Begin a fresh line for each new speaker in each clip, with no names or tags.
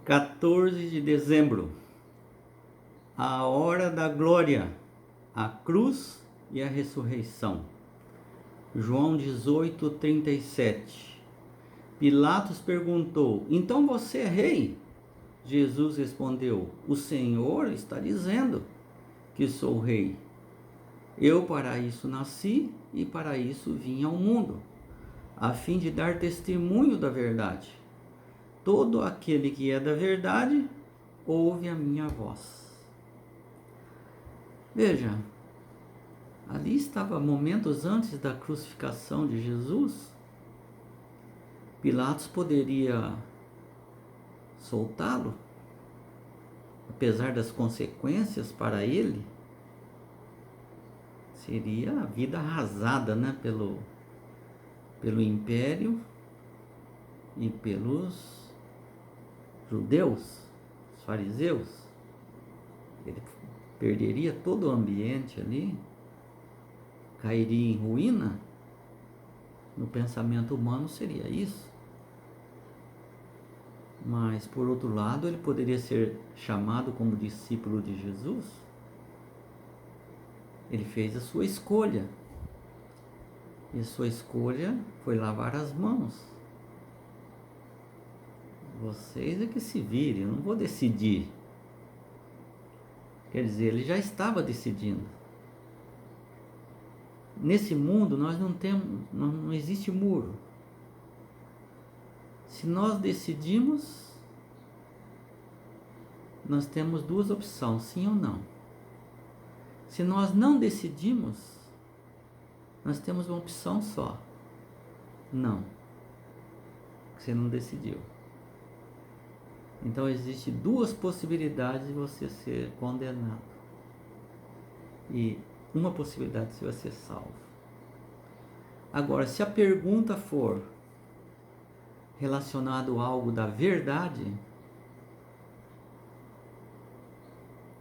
14 de dezembro, a hora da glória, a cruz e a ressurreição. João 18:37. Pilatos perguntou: então você é rei? Jesus respondeu: o Senhor está dizendo que sou rei. Eu para isso nasci e para isso vim ao mundo, a fim de dar testemunho da verdade. Todo aquele que é da verdade ouve a minha voz. Veja, ali estava momentos antes da crucificação de Jesus. Pilatos poderia soltá-lo, apesar das consequências para ele. Seria a vida arrasada, né, pelo império e pelos judeus, os fariseus. Ele perderia todo o ambiente ali, cairia em ruína. No pensamento humano seria isso. Mas, por outro lado, ele poderia ser chamado como discípulo de Jesus. Ele fez a sua escolha. E a sua escolha foi lavar as mãos. Vocês é que se virem, eu não vou decidir. Quer dizer, ele já estava decidindo. Nesse mundo nós não existe muro. Se nós decidimos, nós temos duas opções, sim ou não. Se nós não decidimos, nós temos uma opção só: não. Você não decidiu. Então existem duas possibilidades de você ser condenado e uma possibilidade de você ser salvo. Agora, se a pergunta for relacionada a algo da verdade,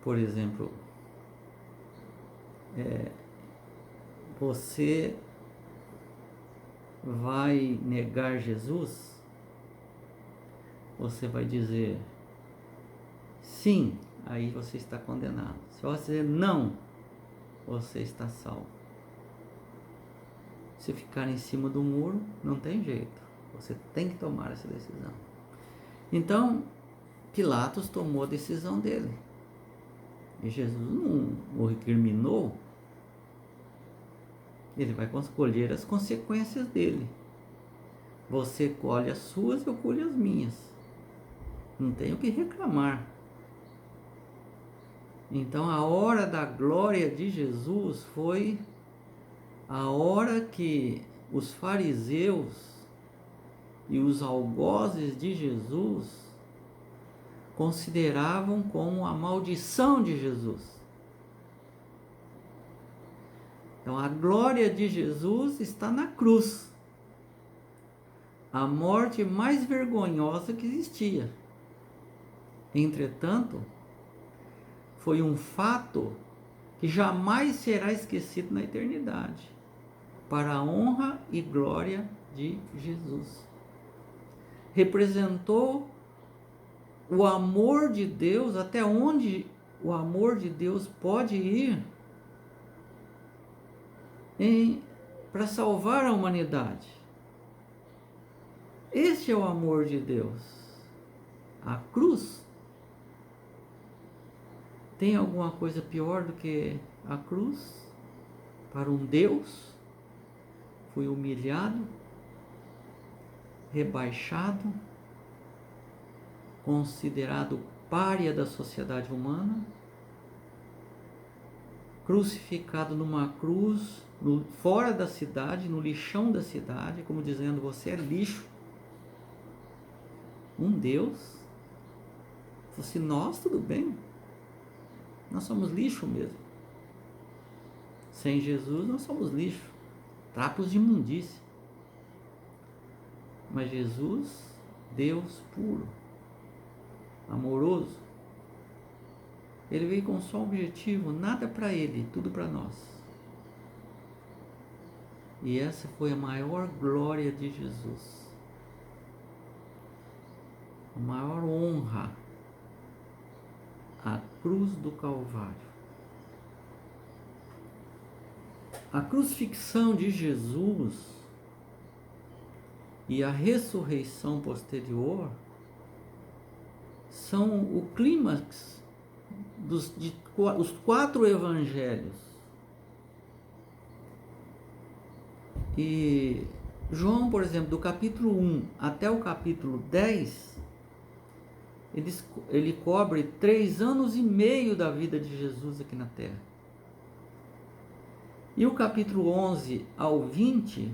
por exemplo, você vai negar Jesus? Você vai dizer sim, aí você está condenado. Se você dizer não, você está salvo. Se ficar em cima do muro, não tem jeito. Você tem que tomar essa decisão. Então, Pilatos tomou a decisão dele. E Jesus não o recriminou. Ele vai colher as consequências dele. Você colhe as suas, eu colho as minhas. Não tenho o que reclamar. Então a hora da glória de Jesus foi a hora que os fariseus e os algozes de Jesus consideravam como a maldição de Jesus. Então a glória de Jesus está na cruz, a morte mais vergonhosa que existia. Entretanto, foi um fato que jamais será esquecido na eternidade, para a honra e glória de Jesus. Representou o amor de Deus, até onde o amor de Deus pode ir para salvar a humanidade. Este é o amor de Deus. A cruz. Tem alguma coisa pior do que a cruz? Para um Deus, foi humilhado, rebaixado, considerado pária da sociedade humana, crucificado numa cruz, fora da cidade, no lixão da cidade, como dizendo: você é lixo. Um Deus, se fosse nós, tudo bem. Nós somos lixo mesmo. Sem Jesus nós somos lixo, trapos de imundícia. Mas Jesus, Deus puro, amoroso, ele veio com só um objetivo: nada para ele, tudo para nós. E essa foi a maior glória de Jesus. a maior honra, a cruz do Calvário. A crucifixão de Jesus e a ressurreição posterior são o clímax dos 4 evangelhos. E João, por exemplo, do capítulo 1 até o capítulo 10, ele cobre 3 anos e meio da vida de Jesus aqui na Terra. E o capítulo 11 ao 20,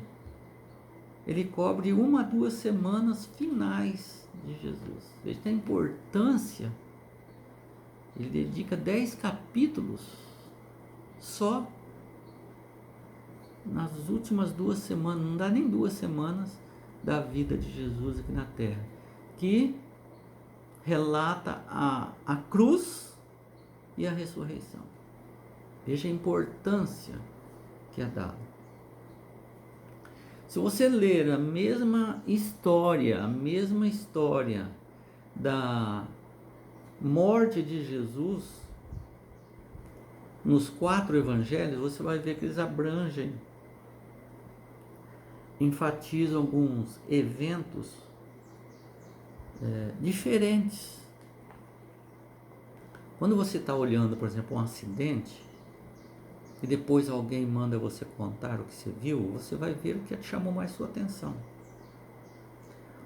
ele cobre 1 a 2 semanas finais de Jesus. Veja a importância. Ele dedica 10 capítulos só nas últimas 2 semanas, não dá nem 2 semanas da vida de Jesus aqui na Terra, que relata a cruz e a ressurreição. Veja a importância que é dada. Se você ler a mesma história da morte de Jesus nos 4 evangelhos, você vai ver que eles abrangem, enfatizam alguns eventos diferentes. Quando você está olhando, por exemplo, um acidente, e depois alguém manda você contar o que você viu, você vai ver o que chamou mais sua atenção.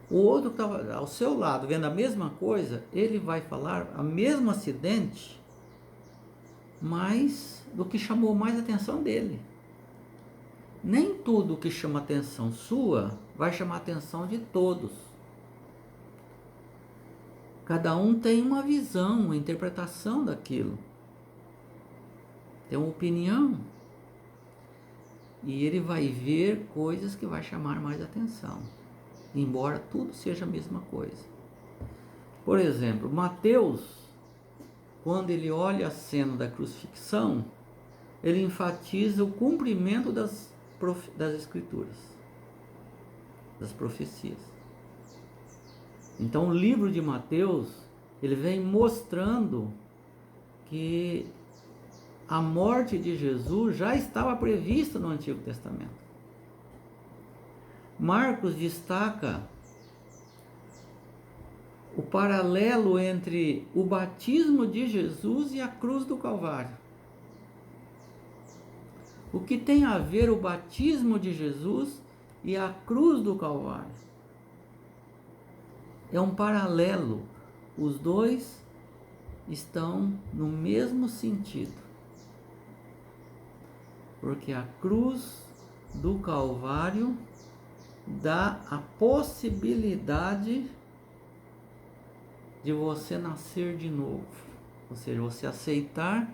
O outro que estava ao seu lado, vendo a mesma coisa, ele vai falar o mesmo acidente, mas do que chamou mais a atenção dele. Nem tudo que chama a atenção sua vai chamar a atenção de todos. Cada um tem uma visão, uma interpretação daquilo. Tem uma opinião. E ele vai ver coisas que vai chamar mais atenção, embora tudo seja a mesma coisa. Por exemplo, Mateus, quando ele olha a cena da crucifixão, ele enfatiza o cumprimento das escrituras, das profecias. Então o livro de Mateus, ele vem mostrando que a morte de Jesus já estava prevista no Antigo Testamento. Marcos destaca o paralelo entre o batismo de Jesus e a cruz do Calvário. O que tem a ver o batismo de Jesus e a cruz do Calvário? É um paralelo. Os dois estão no mesmo sentido. Porque a cruz do Calvário dá a possibilidade de você nascer de novo. Ou seja, você aceitar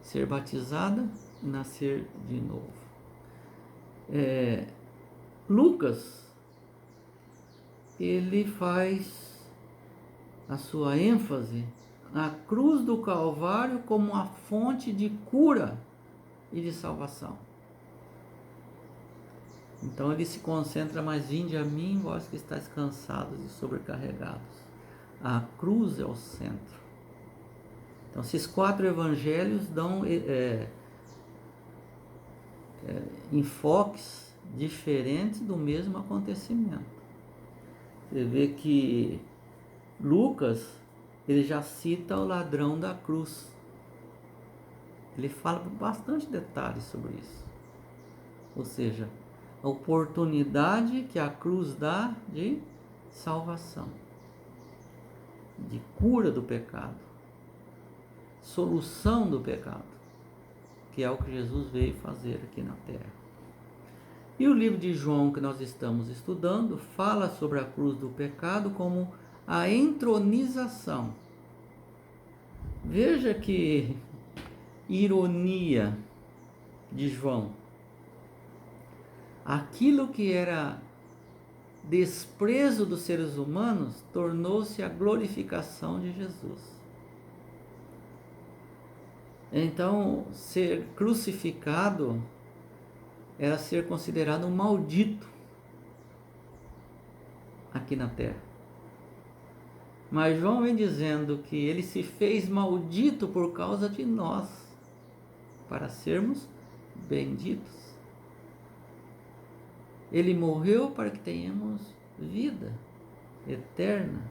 ser batizada e nascer de novo. Lucas, ele faz a sua ênfase na cruz do Calvário como uma fonte de cura e de salvação. Então ele se concentra mais: vinde a mim, vós que estáis cansados e sobrecarregados. A cruz é o centro. Então esses 4 evangelhos dão enfoques diferentes do mesmo acontecimento. Você vê que Lucas, ele já cita o ladrão da cruz. Ele fala com bastante detalhes sobre isso. Ou seja, a oportunidade que a cruz dá de salvação, de cura do pecado, solução do pecado, que é o que Jesus veio fazer aqui na Terra. E o livro de João que nós estamos estudando fala sobre a cruz do pecado como a entronização. Veja que ironia de João. Aquilo que era desprezo dos seres humanos tornou-se a glorificação de Jesus. Então, ser crucificado era ser considerado um maldito aqui na Terra. Mas João vem dizendo que ele se fez maldito por causa de nós, para sermos benditos. Ele morreu para que tenhamos vida eterna.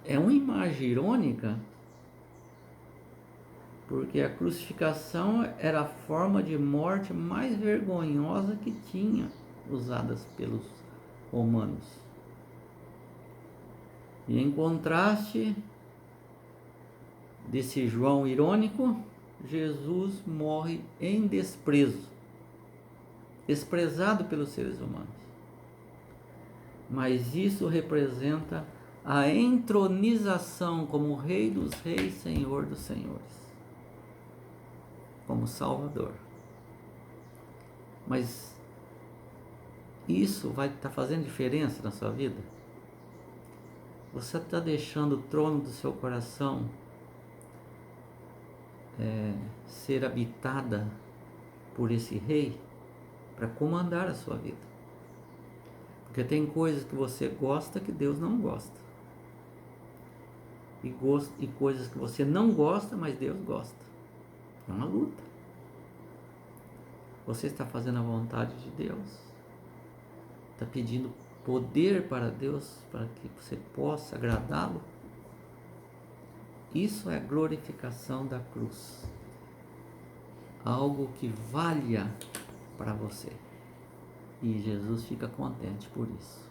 É uma imagem irônica, porque a crucificação era a forma de morte mais vergonhosa que tinha usadas pelos romanos. E em contraste desse João irônico, Jesus morre em desprezo, desprezado pelos seres humanos. Mas isso representa a entronização como Rei dos Reis, Senhor dos Senhores, como Salvador. Mas isso vai estar fazendo diferença na sua vida? Você está deixando o trono do seu coração ser habitada por esse rei para comandar a sua vida? Porque tem coisas que você gosta que Deus não gosta, e coisas que você não gosta, mas Deus gosta. É uma luta. Você está fazendo a vontade de Deus? Está pedindo poder para Deus para que você possa agradá-lo? Isso é a glorificação da cruz. Algo que valha para você. E Jesus fica contente por isso.